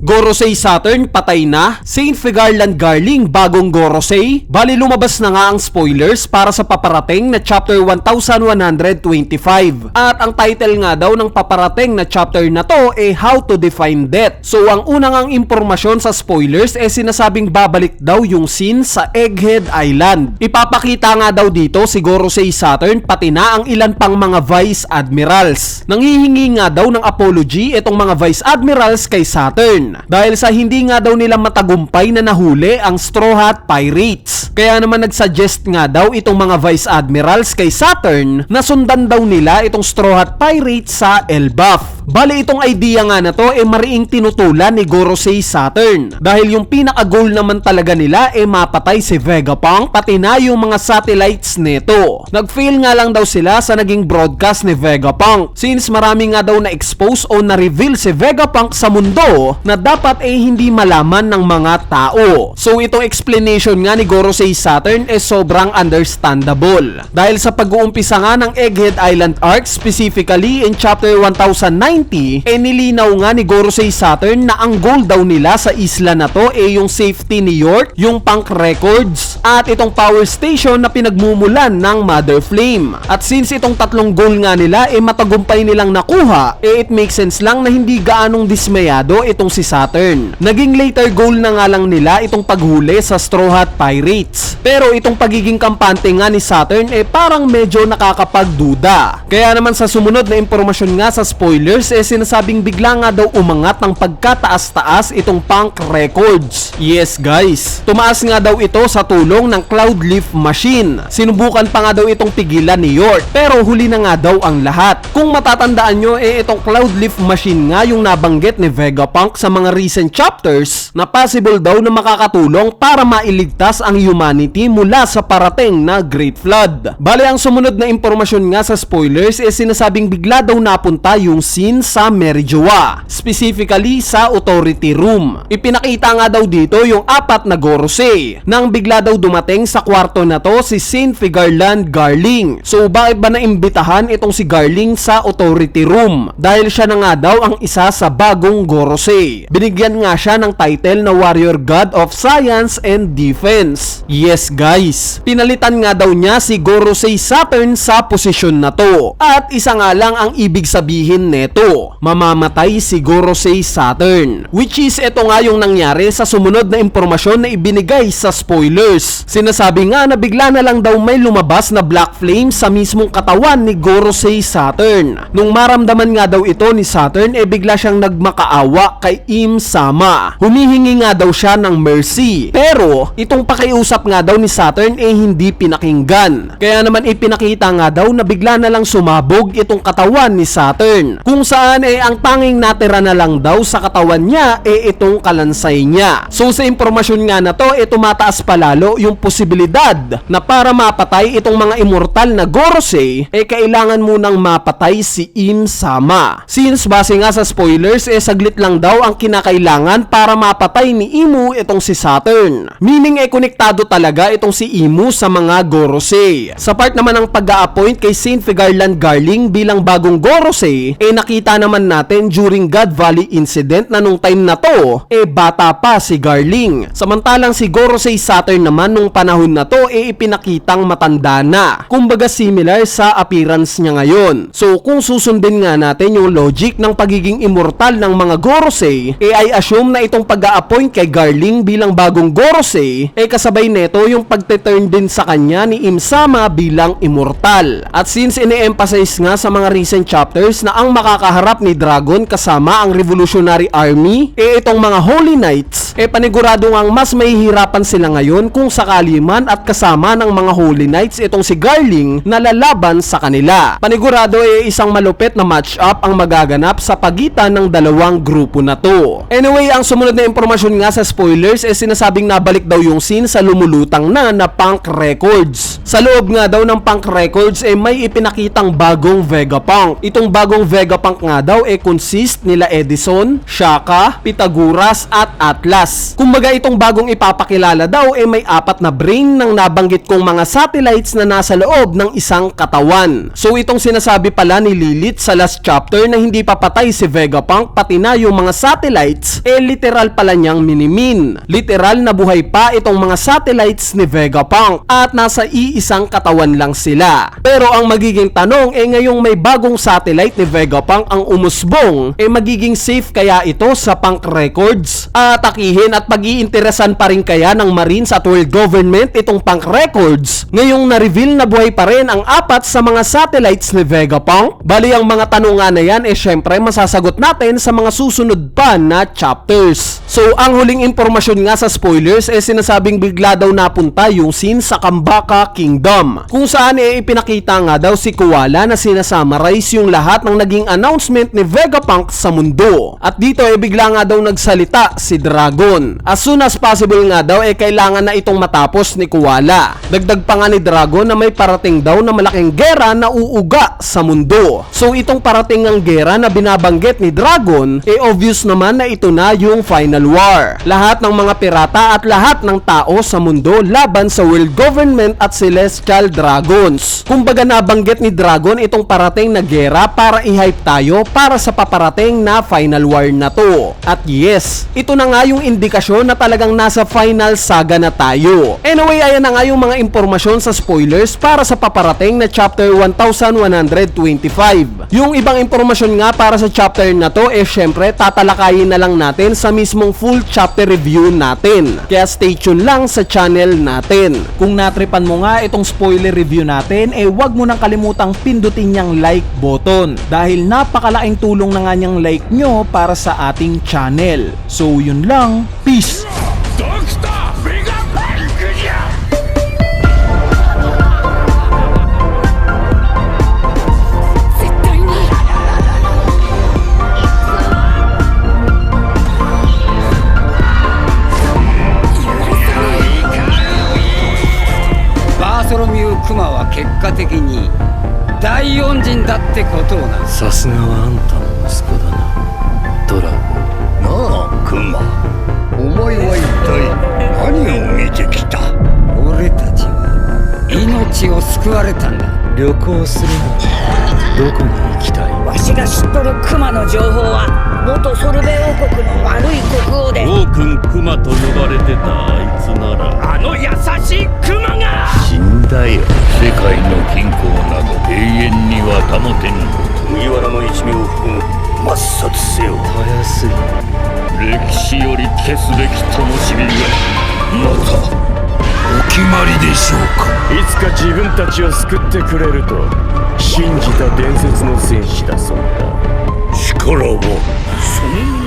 Gorosei Saturn patay na, Saint Figarland Garling bagong Gorosei. Bali lumabas na nga ang spoilers para sa paparating na chapter 1125. At ang title nga daw ng paparating na chapter na to ay How to Define Death. So ang unang ang impormasyon sa spoilers ay sinasabing babalik daw yung scene sa Egghead Island. Ipapakita nga daw dito si Gorosei Saturn pati na ang ilan pang mga Vice Admirals. Nanghihingi nga daw ng apology itong mga Vice Admirals kay Saturn dahil sa hindi nga daw nila matagumpay na nahuli ang Straw Hat Pirates. Kaya naman nagsuggest nga daw itong mga Vice Admirals kay Saturn na sundan daw nila itong Straw Hat Pirates sa Elbaf. Bali itong idea nga na to mariing tinutulan ni Gorosei Saturn dahil yung pinaka-goal naman talaga nila mapatay si Vegapunk pati na yung mga satellites neto. Nag-fail nga lang daw sila sa naging broadcast ni Vegapunk since marami nga daw na-expose o na-reveal si Vegapunk sa mundo na dapat hindi malaman ng mga tao. So itong explanation nga ni Gorosei Saturn sobrang understandable dahil sa pag-uumpisa nga ng Egghead Island arc, specifically in chapter 1090 nilinaw nga ni Gorosei Saturn na ang goal daw nila sa isla na to yung safety ni York, yung Punk Records at itong power station na pinagmumulan ng Mother Flame. At since itong tatlong goal nga nila matagumpay nilang nakuha, it makes sense lang na hindi gaanong dismayado itong si Saturn. Naging later goal na nga lang nila itong paghuli sa Straw Hat Pirates. Pero itong pagiging kampante nga ni Saturn parang medyo nakakapagduda. Kaya naman sa sumunod na impormasyon nga sa spoilers sinasabing bigla nga daw umangat ng pagkataas-taas itong Punk Records. Yes guys, tumaas nga daw ito sa tulong ng Cloudleaf Machine. Sinubukan pa nga daw itong pigilan ni York pero huli na nga daw ang lahat. Kung matatandaan nyo itong Cloudleaf Machine nga yung nabanggit ni Vegapunk sa mga recent chapters na possible daw na makakatulong para mailigtas ang humanity mula sa parating na Great Flood. Bale ang sumunod na impormasyon nga sa spoilers sinasabing bigla daw napunta yung scene sa Merijoa, specifically sa Authority Room. Ipinakita nga daw dito yung apat na Gorosei nang bigla daw dumating sa kwarto na to si Saint Figarland Garling. So bakit ba naimbitahan itong si Garling sa Authority Room? Dahil siya na nga daw ang isa sa bagong Gorosei. Binigyan nga siya ng title na Warrior God of Science and Defense. Yes guys, pinalitan nga daw niya si Gorosei Saturn sa posisyon na to. At isa nga lang ang ibig sabihin neto, mamamatay si Gorosei Saturn. Which is ito nga yung nangyari sa sumunod na impormasyon na ibinigay sa spoilers. Sinasabi nga na bigla na lang daw may lumabas na black flame sa mismong katawan ni Gorosei Saturn. Nung maramdaman nga daw ito ni Saturn bigla siyang nagmakaawa kay Im Sama. Humihingi nga daw siya ng mercy. Pero itong pakiusap nga daw ni Saturn hindi pinakinggan. Kaya naman ipinakita nga daw na bigla na lang sumabog itong katawan ni Saturn. Kung saan ang tanging natira na lang daw sa katawan niya itong kalansay niya. So sa impormasyon nga na to tumataas palalo yung posibilidad na para mapatay itong mga immortal na Gorosei kailangan munang mapatay si Im Sama. Since base nga sa spoilers saglit lang daw ang kinakailangan para mapatay ni Imu itong si Saturn. Meaning konektado talaga itong si Imu sa mga Gorosei. Sa part naman ng pag-a-appoint kay Saint Figarland Garling bilang bagong Gorosei nakita naman natin during God Valley incident na nung time na to bata pa si Garling. Samantalang si Gorosei Saturn naman nung panahon na to ipinakitang matanda na. Kumbaga similar sa appearance niya ngayon. So kung susundin nga natin yung logic ng pagiging immortal ng mga Gorosei ay assume na itong pag-a-appoint kay Garling bilang bagong Gorosei kasabay neto yung pagte-turn din sa kanya ni Im Sama bilang immortal. At since ine-emphasize nga sa mga recent chapters na ang makakaharap ni Dragon kasama ang Revolutionary Army itong mga Holy Knights panigurado ngang mas mahihirapan sila ngayon kung sakali man at kasama ng mga Holy Knights itong si Garling na lalaban sa kanila. Panigurado isang malupit na match-up ang magaganap sa pagitan ng dalawang grupo na to. Anyway, ang sumunod na impormasyon nga sa spoilers sinasabing nabalik daw yung scene sa lumulutang na Punk Records. Sa loob nga daw ng Punk Records may ipinakitang bagong Vegapunk. Itong bagong Vegapunk nga daw consist nila Edison, Shaka, Pythagoras at Atlas. Kumbaga itong bagong ipapakilala daw may apat na brain ng nabanggit kong mga satellites na nasa loob ng isang katawan. So itong sinasabi pala ni Lilith sa last chapter na hindi papatay si Vegapunk pati na yung mga satellites, literal pala niyang minimin. Literal na buhay pa itong mga satellites ni Vegapunk at nasa iisang katawan lang sila. Pero ang magiging tanong ngayong may bagong satellite ni Vegapunk ang umusbong, magiging safe kaya ito sa Punk Records? Atakihin at pag-iinteresan pa rin kaya ng Marines at World Government itong Punk Records ngayong na-reveal na buhay pa rin ang apat sa mga satellites ni Vegapunk? Bali ang mga tanungan na yan syempre masasagot natin sa mga susunod pa na chapters. So ang huling impormasyon nga sa spoilers sinasabing bigla daw napunta yung scene sa Kambaka Kingdom kung saan ipinakita nga daw si Koala na sinasummarize yung lahat ng naging announcement ni Vegapunk sa mundo. At dito bigla nga daw nagsalita si Dragon. As soon as possible nga daw kailangan na itong matapos ni Koala. Dagdag pa nga ni Dragon na may parating daw na malaking gera na uuga sa mundo. So itong parating ng gera na binabanggit ni Dragon obvious naman na ito na yung final war. Lahat ng mga pirata at lahat ng tao sa mundo laban sa world government at celestial dragons. Kumbaga nabanggit ni Dragon itong parating na gera para i-hype tayo para sa paparating na final war na to. At yes, ito na nga yung indikasyon na talagang nasa final saga na tayo. Anyway, ayan na nga yung mga impormasyon sa spoilers para sa paparating na chapter 1125. Yung ibang impormasyon nga para sa chapter na to syempre tatalakayin na lang natin sa mismong full chapter review natin. Kaya stay tuned lang sa channel natin. Kung natripan mo nga itong spoiler review natin, wag mo nang kalimutang pindutin yung like button dahil napakalaking tulong na nga niyang like nyo para sa ating channel. So yun lang, peace! Kuma は結果的に大恩人だってことをな。さすがはあんたの息子だな、ドラゴン。なあ、クマ。お前は一体何を見てきた？俺たちは命を救われたんだ。旅行するの？どこに行きたい？わしが知っとるクマの情報は元ソルベ王国の悪い国王で王君クマと呼ばれてたあいつならあの優しいクマが死んだよ。世界の均衡など永遠には保てぬ。麦わらの一味を含む抹殺せよ。たやすい。歴史より消すべき灯火がまたお決まりでしょうか。いつか自分たちを救ってくれると信じた伝説の戦士だそうだ。力はそんな